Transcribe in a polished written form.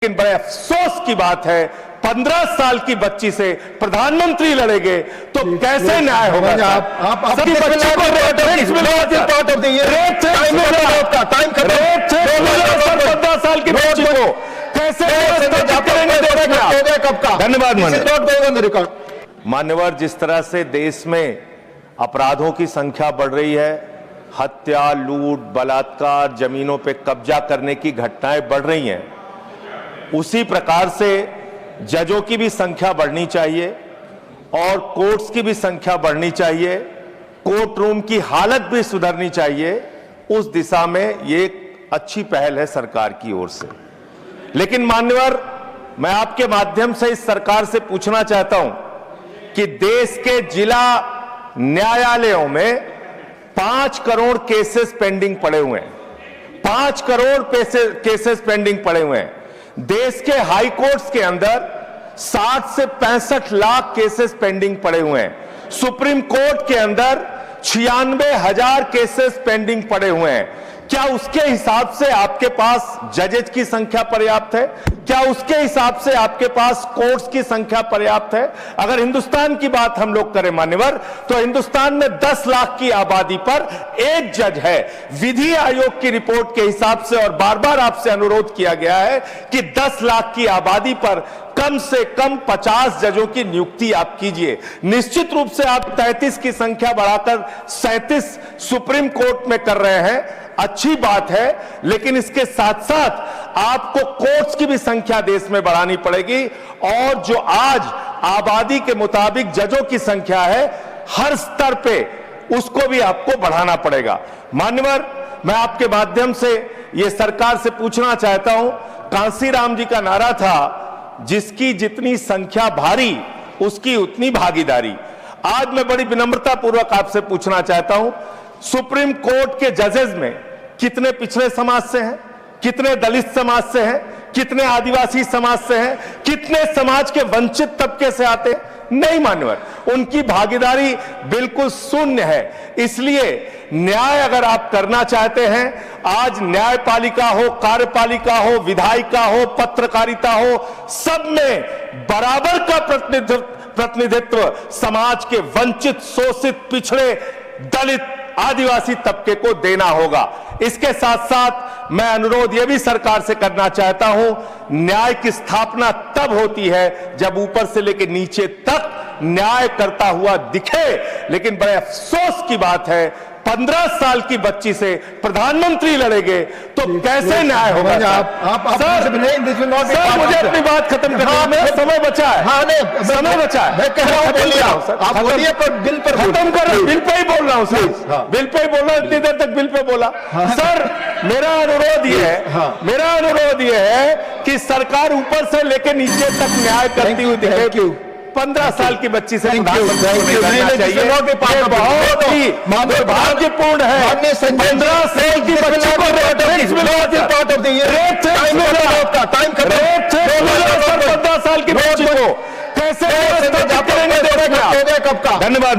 लेकिन बड़े अफसोस की बात है 15 साल की बच्ची से प्रधानमंत्री लड़ेंगे तो कैसे न्याय होगा? आप सबकी बच्ची को पंद्रह साल की बच्ची को कैसे करेंगे? धन्यवाद मान्यवर। जिस तरह से देश में अपराधों की संख्या बढ़ रही है, हत्या, लूट, बलात्कार, जमीनों पे कब्जा करने की घटनाएं बढ़ रही हैं, उसी प्रकार से जजों की भी संख्या बढ़नी चाहिए और कोर्ट्स की भी संख्या बढ़नी चाहिए, कोर्ट रूम की हालत भी सुधरनी चाहिए। उस दिशा में ये एक अच्छी पहल है सरकार की ओर से। लेकिन मान्यवर, मैं आपके माध्यम से इस सरकार से पूछना चाहता हूं कि देश के जिला न्यायालयों में 5 करोड़ केसेस पेंडिंग पड़े हुए हैं। 5 करोड़ केसेस पेंडिंग पड़े हुए हैं। देश के हाई कोर्ट्स के अंदर 60 से 65 लाख केसेस पेंडिंग पड़े हुए हैं। सुप्रीम कोर्ट के अंदर 96,000 केसेस पेंडिंग पड़े हुए हैं। क्या उसके हिसाब से आपके पास जजेज की संख्या पर्याप्त है? क्या उसके हिसाब से आपके पास कोर्ट्स की संख्या पर्याप्त है? अगर हिंदुस्तान की बात हम लोग करें मान्यवर, तो हिंदुस्तान में 10 लाख की आबादी पर एक जज है। विधि आयोग की रिपोर्ट के हिसाब से, और बार बार आपसे अनुरोध किया गया है कि 10 लाख की आबादी पर कम से कम 50 जजों की नियुक्ति आप कीजिए। निश्चित रूप से आप 33 की संख्या बढ़ाकर 37 सुप्रीम कोर्ट में कर रहे हैं, अच्छी बात है, लेकिन इसके साथ साथ आपको कोर्ट्स की भी संख्या देश में बढ़ानी पड़ेगी। और जो आज आबादी के मुताबिक जजों की संख्या है, हर स्तर पे उसको भी आपको बढ़ाना पड़ेगा। मान्यवर, मैं आपके माध्यम से यह सरकार से पूछना चाहता हूं, कांसीराम जी का नारा था, जिसकी जितनी संख्या भारी उसकी उतनी भागीदारी। आज मैं बड़ी विनम्रता पूर्वक आपसे पूछना चाहता हूं, सुप्रीम कोर्ट के जजेस में कितने पिछड़े समाज से हैं, कितने दलित समाज से हैं, कितने आदिवासी समाज से हैं, कितने समाज के वंचित तबके से आते हैं? नहीं मान्यवर, उनकी भागीदारी बिल्कुल शून्य है। इसलिए न्याय अगर आप करना चाहते हैं, आज न्यायपालिका हो, कार्यपालिका हो, विधायिका हो, पत्रकारिता हो, सब में बराबर का प्रतिनिधित्व समाज के वंचित, शोषित, पिछड़े, दलित, आदिवासी तबके को देना होगा। इसके साथ साथ मैं अनुरोध यह भी सरकार से करना चाहता हूं, न्याय की स्थापना तब होती है जब ऊपर से लेकर नीचे तक न्याय करता हुआ दिखे। लेकिन बड़े अफसोस की बात है 15 साल की बच्ची से प्रधानमंत्री लड़ेंगे तो कैसे न्याय होगा? सर, मुझे अपनी बात खत्म करनी है, समय बचा है, समय बचा है। मैं कह रहा हूं, सर आप बोलिए, पर बिल पर खत्म कर, बिल पे ही बोल रहा हूं सर, बिल पे ही बोल रहा हूं, इतनी देर तक बिल पे बोला। सर, मेरा अनुरोध यह है कि सरकार ऊपर से लेकर नीचे तक न्याय करती हुई दिखे। 15 साल की बच्ची से प्रधानमंत्री करना चाहिए, बहुत ही दुर्भाग्यपूर्ण है। 15 साल की बच्ची को 15 साल की बच्ची को कैसे करेंगे? धन्यवाद।